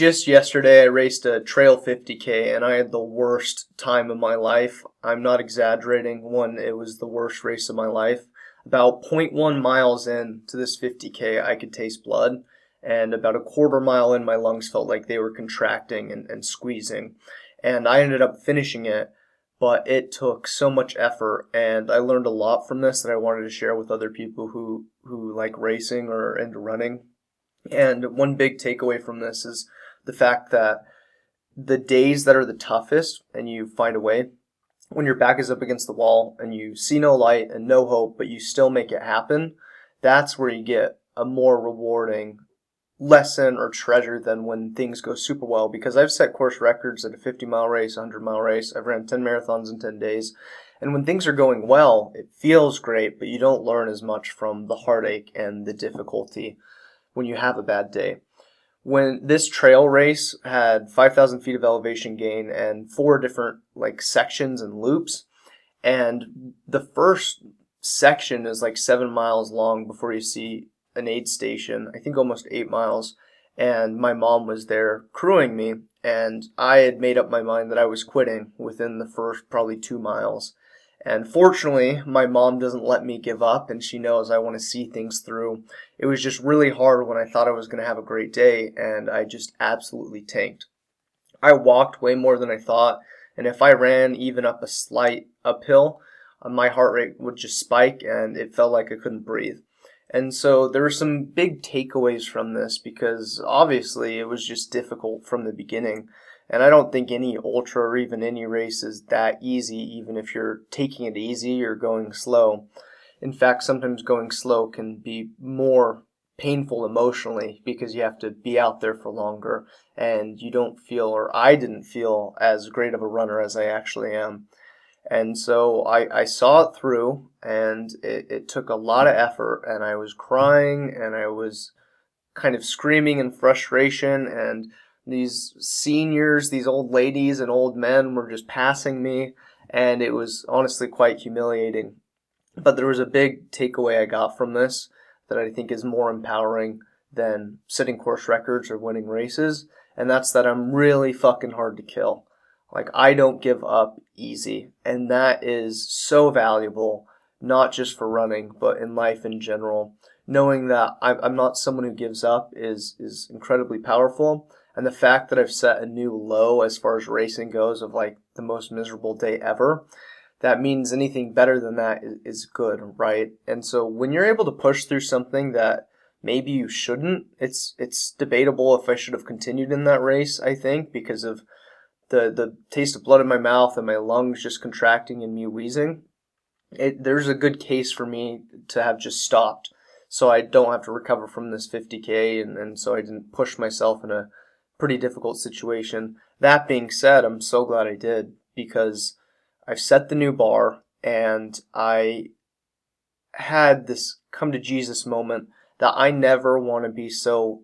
Just yesterday, I raced a trail 50K and I had the worst time of my life. I'm not exaggerating. It was the worst race of my life. About zero point 0.1 miles in to this 50K, I could taste blood. And about a quarter mile in, my lungs felt like they were contracting and squeezing. And I ended up finishing it, but it took so much effort. And I learned a lot from this that I wanted to share with other people who like racing or into running. And one big takeaway from this is the fact that the days that are the toughest and you find a way, when your back is up against the wall and you see no light and no hope, but you still make it happen, that's where you get a more rewarding lesson or treasure than when things go super well. Because I've set course records at a 50-mile race, 100-mile race. I've ran 10 marathons in 10 days. And when things are going well, it feels great, but you don't learn as much from the heartache and the difficulty when you have a bad day. When this trail race had 5,000 feet of elevation gain and 4 different sections and loops, and the first section is 7 miles long before you see an aid station, I think almost 8 miles, and my mom was there crewing me, and I had made up my mind that I was quitting within the first probably 2 miles. And fortunately, my mom doesn't let me give up, and she knows I want to see things through. It was just really hard when I thought I was going to have a great day, and I just absolutely tanked. I walked way more than I thought, and if I ran even up a slight uphill, my heart rate would just spike, and it felt like I couldn't breathe. And so there were some big takeaways from this, because obviously it was just difficult from the beginning. And I don't think any ultra or even any race is that easy, even if you're taking it easy or going slow. In fact, sometimes going slow can be more painful emotionally because you have to be out there for longer and you don't feel, or I didn't feel, as great of a runner as I actually am. And so I saw it through, and it took a lot of effort, and I was crying and I was kind of screaming in frustration, and these seniors, these old ladies and old men were just passing me, and it was honestly quite humiliating. But there was a big takeaway I got from this that I think is more empowering than setting course records or winning races, and that's that I'm really fucking hard to kill. I don't give up easy, and that is so valuable, not just for running, but in life in general. Knowing that I'm not someone who gives up is incredibly powerful. And the fact that I've set a new low as far as racing goes of the most miserable day ever, that means anything better than that is good, right? And so when you're able to push through something that maybe you shouldn't, it's debatable if I should have continued in that race, I think, because of the taste of blood in my mouth and my lungs just contracting and me wheezing. There's a good case for me to have just stopped so I don't have to recover from this 50K, and so I didn't push myself in a pretty difficult situation. That being said, I'm so glad I did, because I've set the new bar, and I had this come to Jesus moment that I never want to be so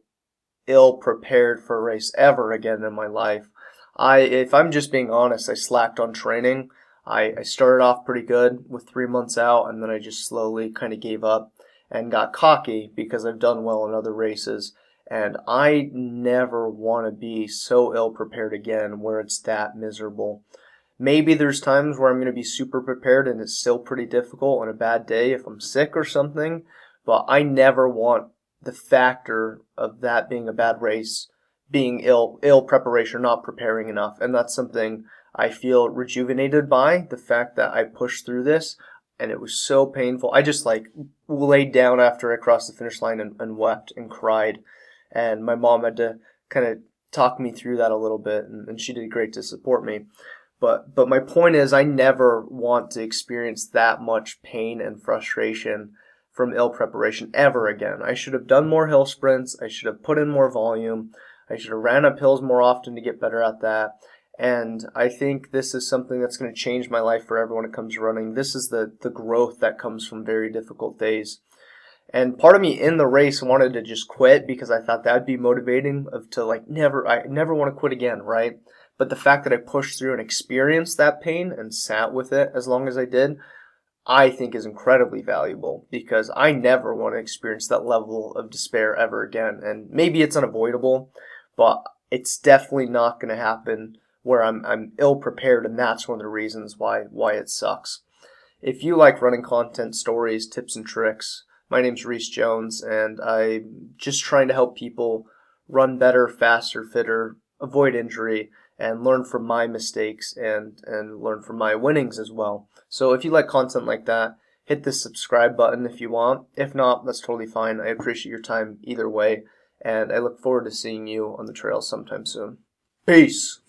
ill prepared for a race ever again in my life. If I'm just being honest, I slacked on training. I started off pretty good with 3 months out, and then I just slowly kind of gave up and got cocky because I've done well in other races. And I never want to be so ill prepared again where it's that miserable. Maybe there's times where I'm going to be super prepared and it's still pretty difficult on a bad day if I'm sick or something, but I never want the factor of that being a bad race being ill preparation, not preparing enough. And that's something I feel rejuvenated by, the fact that I pushed through this, and it was so painful. I just laid down after I crossed the finish line and wept and cried. And my mom had to kind of talk me through that a little bit, and she did great to support me. But my point is, I never want to experience that much pain and frustration from ill preparation ever again. I should have done more hill sprints. I should have put in more volume. I should have ran up hills more often to get better at that. And I think this is something that's going to change my life forever when it comes to running. This is the growth that comes from very difficult days. And part of me in the race wanted to just quit because I thought that would be motivating I never want to quit again, right? But the fact that I pushed through and experienced that pain and sat with it as long as I did, I think is incredibly valuable, because I never want to experience that level of despair ever again. And maybe it's unavoidable, but it's definitely not going to happen where I'm ill prepared, and that's one of the reasons why it sucks. If you like running content, stories, tips, and tricks, my name's Reese Jones, and I'm just trying to help people run better, faster, fitter, avoid injury, and learn from my mistakes and learn from my winnings as well. So if you like content like that, hit the subscribe button if you want. If not, that's totally fine. I appreciate your time either way, and I look forward to seeing you on the trail sometime soon. Peace!